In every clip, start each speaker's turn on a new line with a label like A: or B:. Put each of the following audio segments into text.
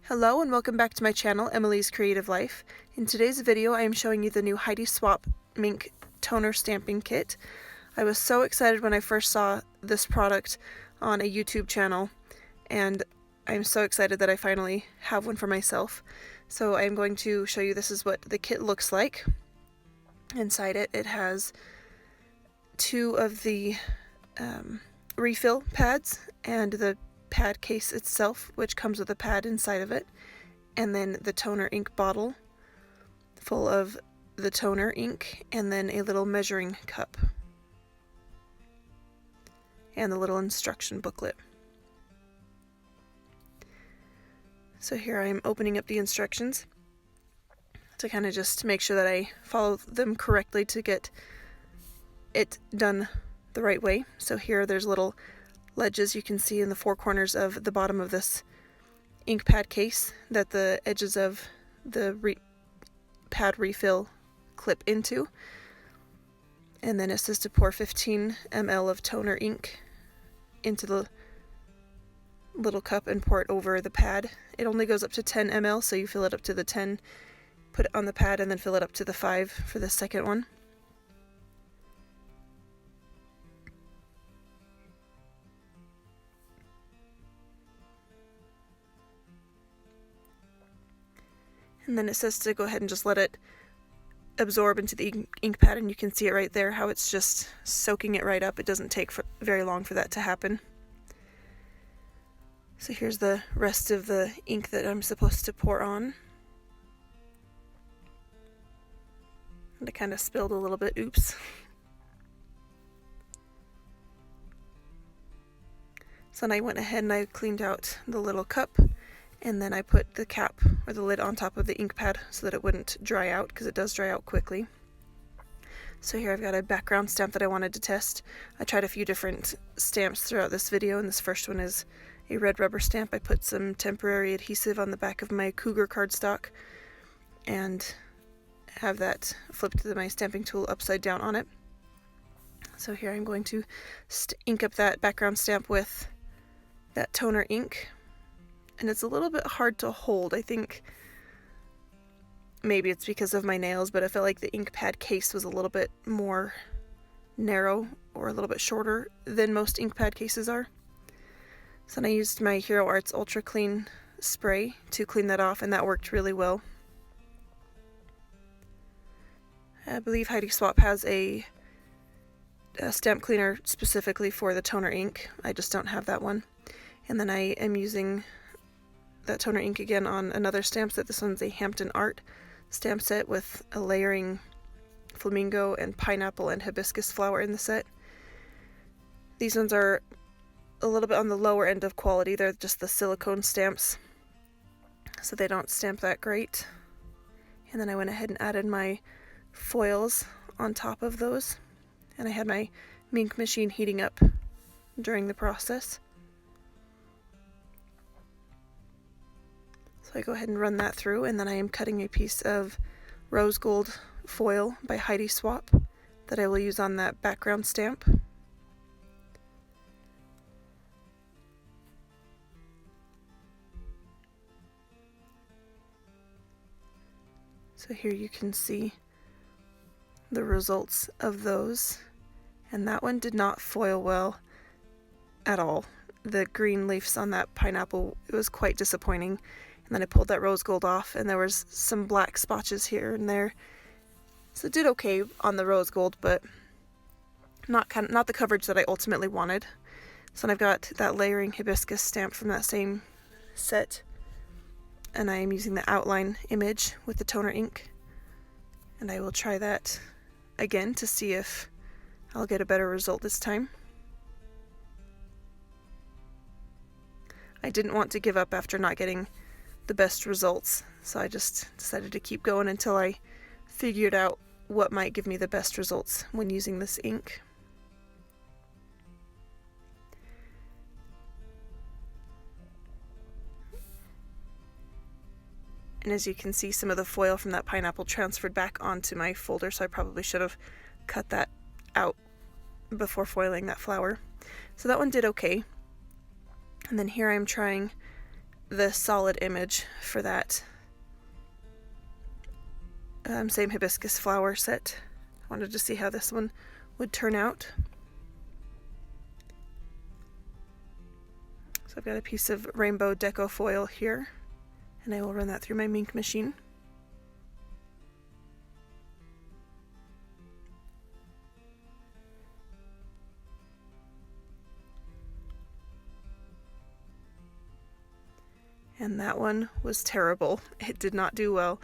A: Hello and welcome back to my channel, Emily's Creative Life. In today's video I am showing you the new Heidi Swapp Minc toner stamping kit. I was so excited when I first saw this product on a YouTube channel, and I'm so excited that I finally have one for myself. So I'm going to show you this is what the kit looks like. Inside it has two of the refill pads and the pad case itself, which comes with a pad inside of it, and then the toner ink bottle full of the toner ink, and then a little measuring cup and the little instruction booklet. So here I am opening up the instructions to kind of just make sure that I follow them correctly to get it done the right way. So here there's little ledges you can see in the four corners of the bottom of this ink pad case that the edges of the pad refill clip into, and then it says to pour 15 ml of toner ink into the little cup and pour it over the pad. It only goes up to 10 ml, so you fill it up to the 10, put it on the pad, and then fill it up to the 5 for the second one. And then it says to go ahead and just let it absorb into the ink pad, and you can see it right there how it's just soaking it right up. It doesn't take very long for that to happen. So here's the rest of the ink that I'm supposed to pour on. And I kind of spilled a little bit, oops. So then I went ahead and I cleaned out the little cup, and then I put the cap or the lid on top of the ink pad so that it wouldn't dry out, because it does dry out quickly. So here I've got a background stamp that I wanted to test. I tried a few different stamps throughout this video, and this first one is a red rubber stamp. I put some temporary adhesive on the back of my Cougar cardstock and have that flipped to my stamping tool upside down on it. So here I'm going to ink up that background stamp with that toner ink. And it's a little bit hard to hold. I think maybe it's because of my nails, but I felt like the ink pad case was a little bit more narrow or a little bit shorter than most ink pad cases are. So then I used my Hero Arts Ultra Clean spray to clean that off, and that worked really well. I believe Heidi Swapp has a stamp cleaner specifically for the toner ink. I just don't have that one. And then I am using that toner ink again on another stamp set. This one's a Hampton Art stamp set with a layering flamingo and pineapple and hibiscus flower in the set. These ones are a little bit on the lower end of quality. They're just the silicone stamps, so they don't stamp that great. And then I went ahead and added my foils on top of those, and I had my minc machine heating up during the process. So I go ahead and run that through, and then I am cutting a piece of rose gold foil by Heidi Swapp that I will use on that background stamp. So here you can see the results of those, and that one did not foil well at all. The green leaves on that pineapple, it was quite disappointing. And then I pulled that rose gold off, and there was some black spotches here and there. So it did okay on the rose gold, but not the coverage that I ultimately wanted. So then I've got that layering hibiscus stamp from that same set, and I am using the outline image with the toner ink. And I will try that again to see if I'll get a better result this time. I didn't want to give up after not getting the best results, so I just decided to keep going until I figured out what might give me the best results when using this ink. And as you can see, some of the foil from that pineapple transferred back onto my folder, so I probably should have cut that out before foiling that flower. So that one did okay. And then here I'm trying the solid image for that same hibiscus flower set. I wanted to see how this one would turn out. So I've got a piece of rainbow deco foil here, and I will run that through my minc machine. And that one was terrible. It did not do well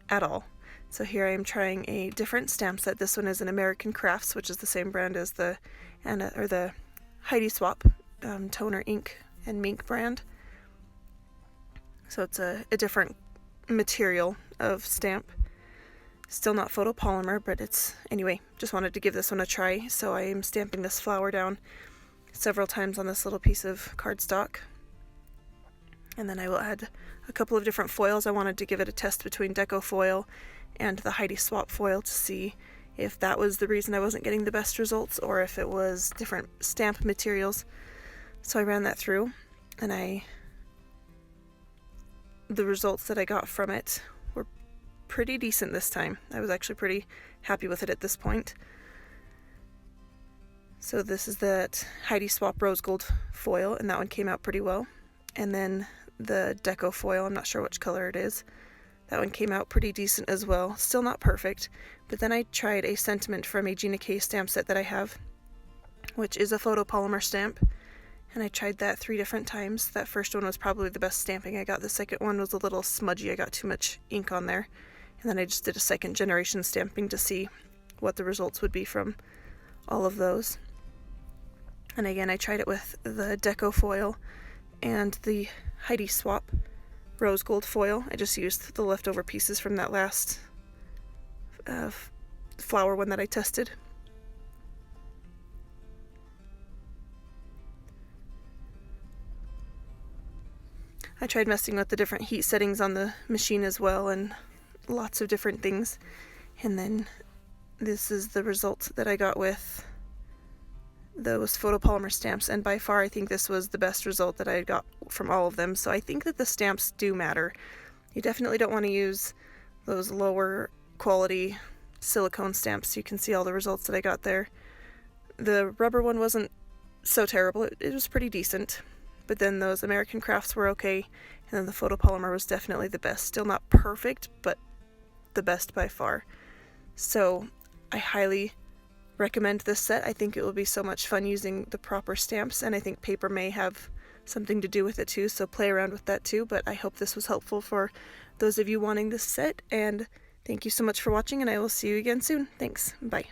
A: at all. So here I am trying a different stamp set. This one is an American Crafts, which is the same brand as the Heidi Swapp toner ink and minc brand. So it's a different material of stamp. Still not photopolymer, but anyway, just wanted to give this one a try. So I am stamping this flower down several times on this little piece of cardstock. And then I will add a couple of different foils. I wanted to give it a test between deco foil and the Heidi Swapp foil to see if that was the reason I wasn't getting the best results or if it was different stamp materials. So I ran that through, and the results that I got from it were pretty decent this time. I was actually pretty happy with it at this point. So this is that Heidi Swapp rose gold foil, and that one came out pretty well. And then the deco foil, I'm not sure which color it is, that one came out pretty decent as well. Still not perfect, but then I tried a sentiment from a Gina K stamp set that I have, which is a photopolymer stamp, and I tried that 3 different times. That first one was probably the best stamping I got. The second one was a little smudgy. I got too much ink on there, and then I just did a second generation stamping to see what the results would be from all of those. And again, I tried it with the deco foil and the Heidi Swapp rose gold foil. I just used the leftover pieces from that last flower one that I tested. I tried messing with the different heat settings on the machine as well, and lots of different things. And then this is the result that I got with those photopolymer stamps, and by far I think this was the best result that I got from all of them. So I think that the stamps do matter. You definitely don't want to use those lower quality silicone stamps. You can see all the results that I got there. The rubber one wasn't so terrible. It was pretty decent, but then those American Crafts were okay, and then the photopolymer was definitely the best. Still not perfect, but the best by far. So I highly recommend this set. I think it will be so much fun using the proper stamps, and I think paper may have something to do with it too, so play around with that too. But I hope this was helpful for those of you wanting this set, and thank you so much for watching, and I will see you again soon. Thanks. Bye.